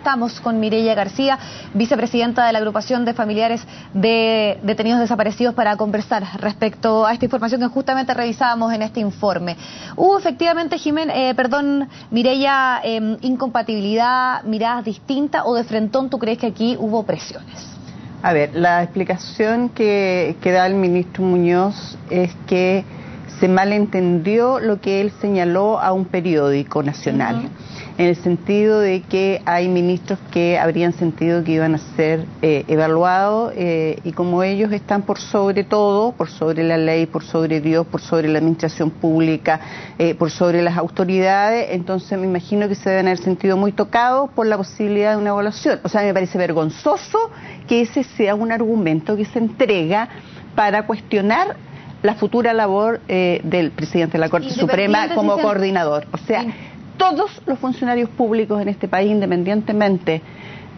estamos con Mireya García, vicepresidenta de la agrupación de familiares de detenidos desaparecidos, para conversar respecto a esta información que justamente revisábamos en este informe. Hubo efectivamente, Mireya, incompatibilidad, miradas distintas, o de frentón tú crees que aquí hubo presiones? A ver, la explicación que da el ministro Muñoz es que se malentendió lo que él señaló a un periódico nacional, en el sentido de que hay ministros que habrían sentido que iban a ser evaluados y como ellos están por sobre todo, por sobre la ley, por sobre Dios, por sobre la administración pública, por sobre las autoridades, entonces me imagino que se deben haber sentido muy tocados por la posibilidad de una evaluación. O sea, me parece vergonzoso que ese sea un argumento que se entrega para cuestionar la futura labor del presidente de la Corte Suprema como coordinador. O sea, todos los funcionarios públicos en este país, independientemente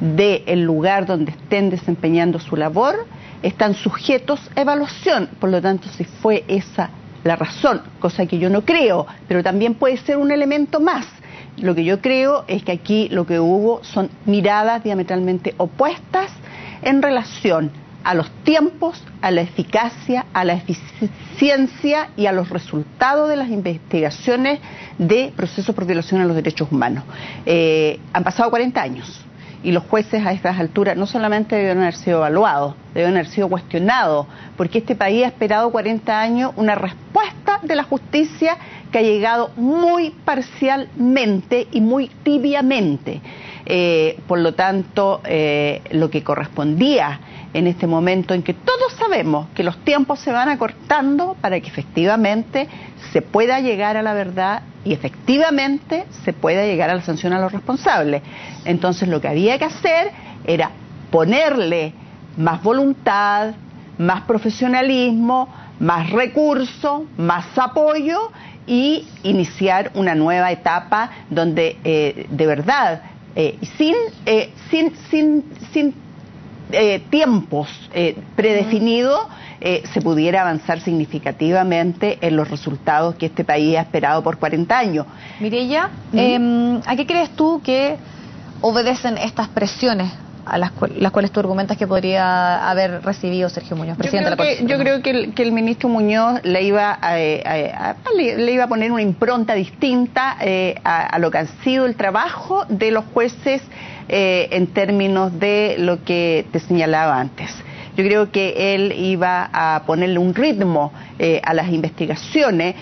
del lugar donde estén desempeñando su labor, están sujetos a evaluación. Por lo tanto, si fue esa la razón, cosa que yo no creo, pero también puede ser un elemento más. Lo que yo creo es que aquí lo que hubo son miradas diametralmente opuestas en relación a los tiempos, a la eficacia, a la eficiencia y a los resultados de las investigaciones de procesos por violación a los derechos humanos. Han pasado 40 años y los jueces a estas alturas no solamente deben haber sido evaluados, deben haber sido cuestionados, porque este país ha esperado 40 años una respuesta de la justicia que ha llegado muy parcialmente y muy tibiamente. Por lo tanto, lo que correspondía en este momento en que todos sabemos que los tiempos se van acortando para que efectivamente se pueda llegar a la verdad y efectivamente se pueda llegar a la sanción a los responsables. Entonces lo que había que hacer era ponerle más voluntad, más profesionalismo, más recursos, más apoyo y iniciar una nueva etapa donde de verdad, sin tiempos predefinidos, se pudiera avanzar significativamente en los resultados que este país ha esperado por 40 años. Mireya, ¿a qué crees tú que obedecen estas presiones a las cuales tú argumentas que podría haber recibido Sergio Muñoz, presidente de la Corte Suprema? Yo creo que el ministro Muñoz le iba a poner una impronta distinta a lo que ha sido el trabajo de los jueces en términos de lo que te señalaba antes. Yo creo que él iba a ponerle un ritmo a las investigaciones,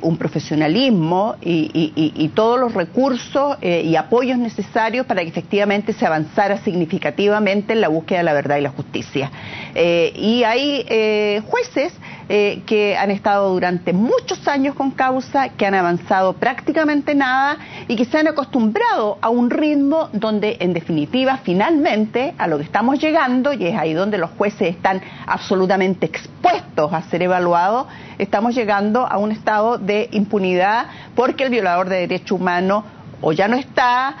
un profesionalismo y todos los recursos y apoyos necesarios para que efectivamente se avanzara significativamente en la búsqueda de la verdad y la justicia. Y hay jueces que han estado durante muchos años con causa, que han avanzado prácticamente nada y que se han acostumbrado a un ritmo donde en definitiva finalmente a lo que estamos llegando, y es ahí donde los jueces están absolutamente expuestos a ser evaluados, estamos llegando a un estado de impunidad porque el violador de derechos humanos o ya no está,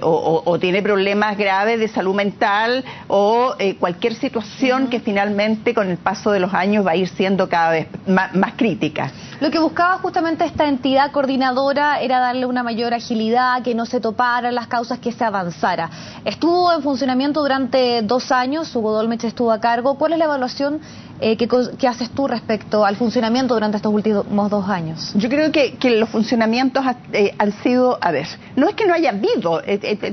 o tiene problemas graves de salud mental, o cualquier situación que finalmente con el paso de los años va a ir siendo cada vez más crítica. Lo que buscaba justamente esta entidad coordinadora era darle una mayor agilidad, que no se toparan las causas, que se avanzara. Estuvo en funcionamiento durante 2 años, Hugo Dolmetsch estuvo a cargo. ¿Cuál es la evaluación que haces tú respecto al funcionamiento durante estos últimos 2 años? Yo creo que los funcionamientos han sido, a ver, no es que no haya habido,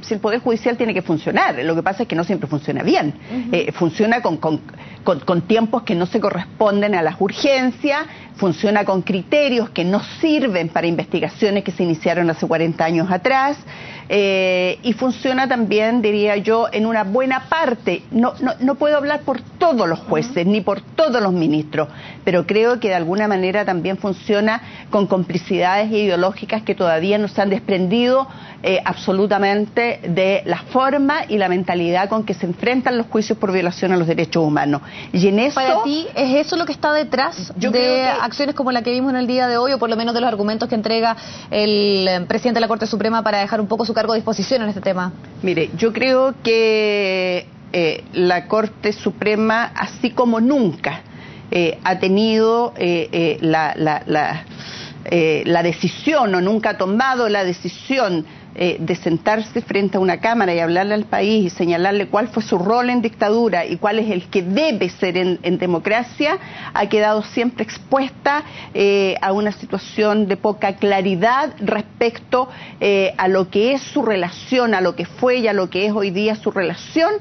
si el Poder Judicial tiene que funcionar, lo que pasa es que no siempre funciona bien, funciona con tiempos que no se corresponden a las urgencias, funciona con criterios que no sirven para investigaciones que se iniciaron hace 40 años atrás, y funciona también, diría yo, en una buena parte. No puedo hablar por todos los jueces, ni por todos los ministros, pero creo que de alguna manera también funciona con complicidades ideológicas que todavía no se han desprendido absolutamente de la forma y la mentalidad con que se enfrentan los juicios por violación a los derechos humanos. Y en eso, ¿para ti es eso lo que está detrás de acciones como la que vimos en el día de hoy, o por lo menos de los argumentos que entrega el presidente de la Corte Suprema para dejar un poco su cargo a disposición en este tema? Mire, yo creo que la Corte Suprema, así como nunca, ha tenido la decisión, o nunca ha tomado la decisión de sentarse frente a una cámara y hablarle al país y señalarle cuál fue su rol en dictadura y cuál es el que debe ser en democracia, ha quedado siempre expuesta a una situación de poca claridad respecto a lo que es su relación, a lo que fue y a lo que es hoy día su relación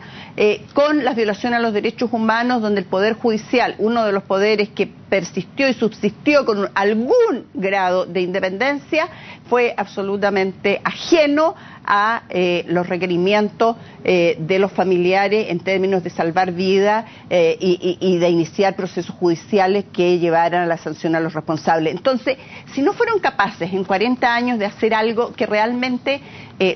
con las violaciones a los derechos humanos, donde el Poder Judicial, uno de los poderes que persistió y subsistió con algún grado de independencia, fue absolutamente ajeno a los requerimientos de los familiares en términos de salvar vidas y de iniciar procesos judiciales que llevaran a la sanción a los responsables. Entonces, si no fueron capaces en 40 años de hacer algo que realmente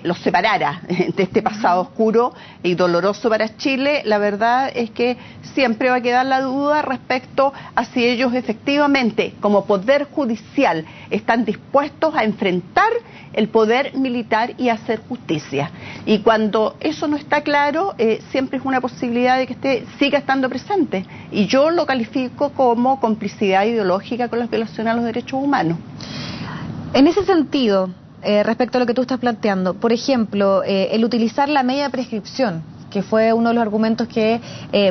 los separara de este pasado oscuro y doloroso para Chile, la verdad es que siempre va a quedar la duda respecto a si ellos efectivamente, como poder judicial, están dispuestos a enfrentar el poder militar y a hacer justicia. Y cuando eso no está claro, siempre es una posibilidad de que siga estando presente. Y yo lo califico como complicidad ideológica con las violaciones a los derechos humanos. En ese sentido, respecto a lo que tú estás planteando, por ejemplo, el utilizar la media prescripción, que fue uno de los argumentos que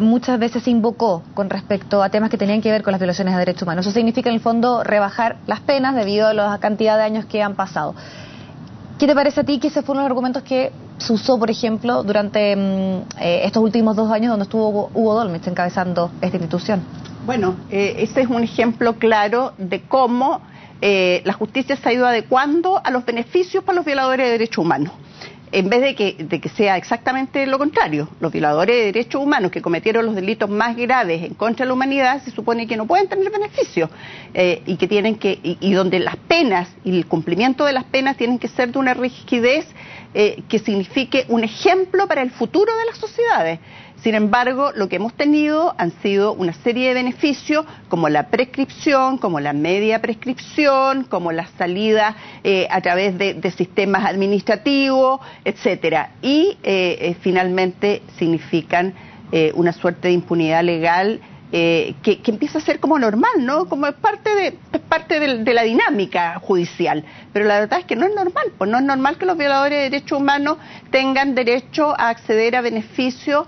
muchas veces se invocó con respecto a temas que tenían que ver con las violaciones de derechos humanos. Eso significa, en el fondo, rebajar las penas debido a la cantidad de años que han pasado. ¿Qué te parece a ti que ese fue uno de los argumentos que se usó, por ejemplo, durante estos últimos 2 años donde estuvo Hugo Dolmetsch encabezando esta institución? Bueno, ese es un ejemplo claro de cómo la justicia se ha ido adecuando a los beneficios para los violadores de derechos humanos, en vez de que sea exactamente lo contrario. Los violadores de derechos humanos que cometieron los delitos más graves en contra de la humanidad se supone que no pueden tener beneficios y que tienen y donde las penas y el cumplimiento de las penas tienen que ser de una rigidez que signifique un ejemplo para el futuro de las sociedades. Sin embargo, lo que hemos tenido han sido una serie de beneficios como la prescripción, como la media prescripción, como la salida a través de sistemas administrativos, etcétera. Y finalmente significan una suerte de impunidad legal que empieza a ser como normal, ¿no? Como es parte de la dinámica judicial. Pero la verdad es que no es normal, pues no es normal que los violadores de derechos humanos tengan derecho a acceder a beneficios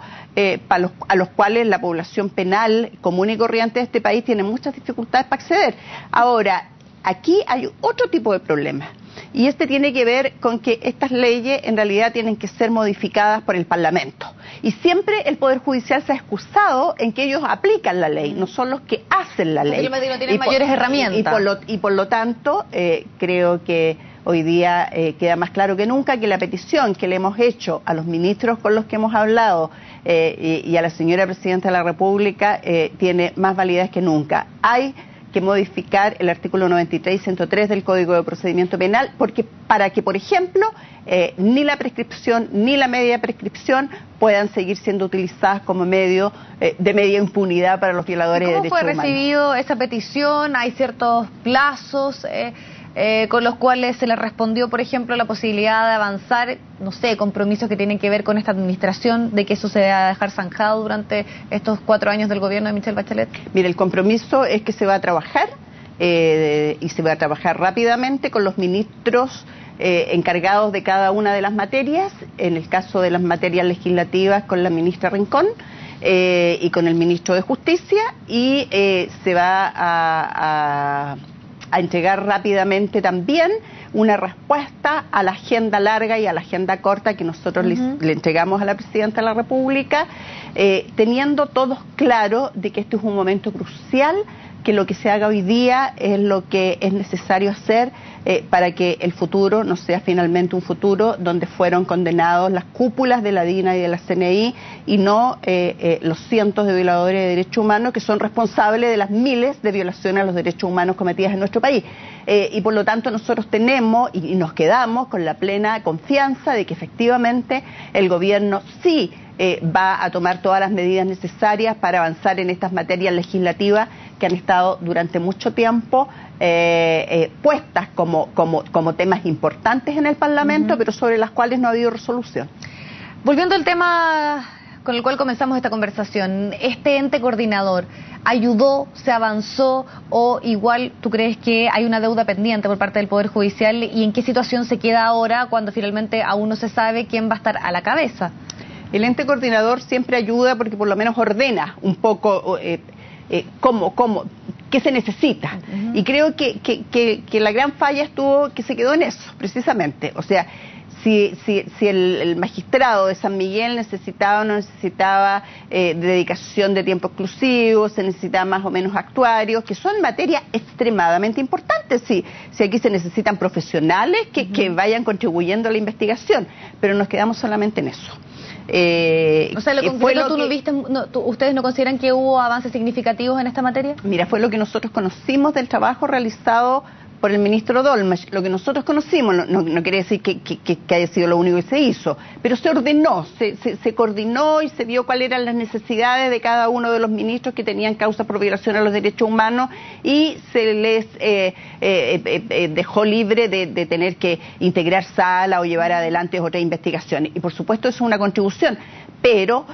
a los cuales la población penal común y corriente de este país tiene muchas dificultades para acceder. Ahora, aquí hay otro tipo de problema. Y este tiene que ver con que estas leyes en realidad tienen que ser modificadas por el Parlamento. Y siempre el Poder Judicial se ha excusado en que ellos aplican la ley, no son los que hacen la ley. No tienen mayores herramientas. Y por lo tanto, creo que hoy día queda más claro que nunca que la petición que le hemos hecho a los ministros con los que hemos hablado y a la señora Presidenta de la República tiene más validez que nunca. Hay que modificar el artículo 93 y 103 del Código de Procedimiento Penal para que, por ejemplo, ni la prescripción ni la media prescripción puedan seguir siendo utilizadas como medio de media impunidad para los violadores de derechos humanos. ¿Cómo fue recibido esa petición? ¿Hay ciertos plazos con los cuales se le respondió, por ejemplo, la posibilidad de avanzar, no sé, compromisos que tienen que ver con esta administración, de que eso se va a dejar zanjado durante estos 4 años del gobierno de Michelle Bachelet? Mire, el compromiso es que se va a trabajar y se va a trabajar rápidamente con los ministros encargados de cada una de las materias, en el caso de las materias legislativas con la ministra Rincón y con el ministro de Justicia, y se va a entregar rápidamente también una respuesta a la agenda larga y a la agenda corta que nosotros le entregamos a la Presidenta de la República, teniendo todos claro de que este es un momento crucial, que lo que se haga hoy día es lo que es necesario hacer para que el futuro no sea finalmente un futuro donde fueron condenados las cúpulas de la DINA y de la CNI y no los cientos de violadores de derechos humanos que son responsables de las miles de violaciones a los derechos humanos cometidas en nuestro país. Y por lo tanto nosotros tenemos y nos quedamos con la plena confianza de que efectivamente el gobierno sí va a tomar todas las medidas necesarias para avanzar en estas materias legislativas que han estado durante mucho tiempo puestas como temas importantes en el Parlamento, pero sobre las cuales no ha habido resolución. Volviendo al tema con el cual comenzamos esta conversación, este ente coordinador, ayudó, se avanzó, o igual tú crees que hay una deuda pendiente por parte del Poder Judicial, y en qué situación se queda ahora cuando finalmente aún no se sabe quién va a estar a la cabeza? El ente coordinador siempre ayuda porque por lo menos ordena un poco qué se necesita. Y creo que la gran falla estuvo que se quedó en eso, precisamente. O sea, si el magistrado de San Miguel necesitaba o no necesitaba dedicación de tiempo exclusivo, se necesitaba más o menos actuarios, que son materias extremadamente importantes. Si aquí se necesitan profesionales que vayan contribuyendo a la investigación, pero nos quedamos solamente en eso. O sea, lo concreto, ¿ustedes no consideran que hubo avances significativos en esta materia? Mira, fue lo que nosotros conocimos del trabajo realizado por el ministro Dolmach. Lo que nosotros conocimos no quiere decir que haya sido lo único que se hizo, pero se ordenó, se coordinó y se vio cuáles eran las necesidades de cada uno de los ministros que tenían causa por violación a los derechos humanos, y se les dejó libre de tener que integrar sala o llevar adelante otras investigaciones. Y por supuesto eso es una contribución, pero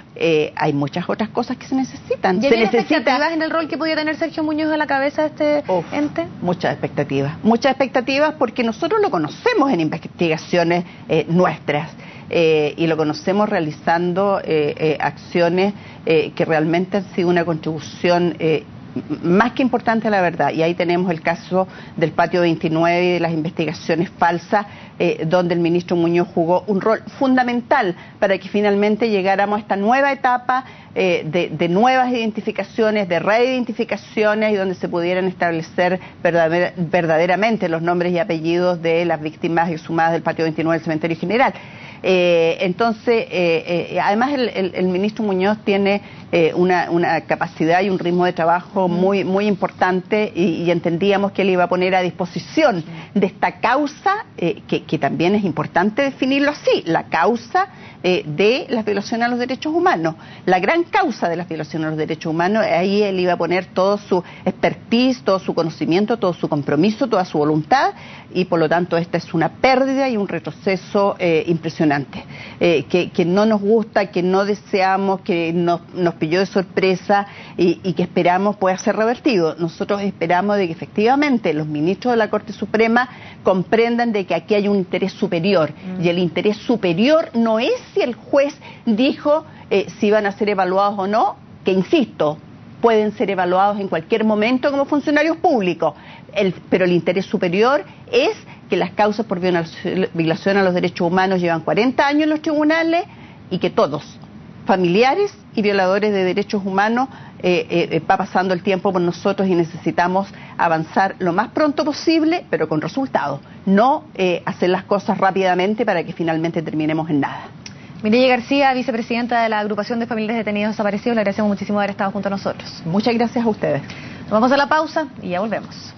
hay muchas otras cosas que se necesitan. ¿Y hay expectativas en el rol que podía tener Sergio Muñoz a la cabeza de este ente? Muchas expectativas porque nosotros lo conocemos en investigaciones nuestras y lo conocemos realizando acciones que realmente han sido una contribución más que importante a la verdad. Y ahí tenemos el caso del Patio 29 y de las investigaciones falsas, donde el ministro Muñoz jugó un rol fundamental para que finalmente llegáramos a esta nueva etapa de nuevas identificaciones, de reidentificaciones, y donde se pudieran establecer verdaderamente los nombres y apellidos de las víctimas exhumadas del Patio 29 del Cementerio General. Entonces, además el ministro Muñoz tiene una capacidad y un ritmo de trabajo muy importante, y entendíamos que él iba a poner a disposición de esta causa, que también es importante definirlo así, la causa de las violaciones a los derechos humanos, la gran causa de las violaciones a los derechos humanos. Ahí él iba a poner todo su expertise, todo su conocimiento, todo su compromiso, toda su voluntad, y por lo tanto esta es una pérdida y un retroceso impresionante, que no nos gusta, que no deseamos, que nos pilló de sorpresa, y que esperamos pueda ser revertido. Nosotros esperamos de que efectivamente los ministros de la Corte Suprema comprendan de que aquí hay un interés superior, y el interés superior no es si el juez dijo si van a ser evaluados o no, que insisto, pueden ser evaluados en cualquier momento como funcionarios públicos, pero el interés superior es que las causas por violación a los derechos humanos llevan 40 años en los tribunales, y que todos, familiares y violadores de derechos humanos, va pasando el tiempo por nosotros, y necesitamos avanzar lo más pronto posible, pero con resultados, no hacer las cosas rápidamente para que finalmente terminemos en nada. Mireya García, vicepresidenta de la Agrupación de Familiares de Detenidos Desaparecidos, le agradecemos muchísimo haber estado junto a nosotros. Muchas gracias a ustedes. Nos vamos a la pausa y ya volvemos.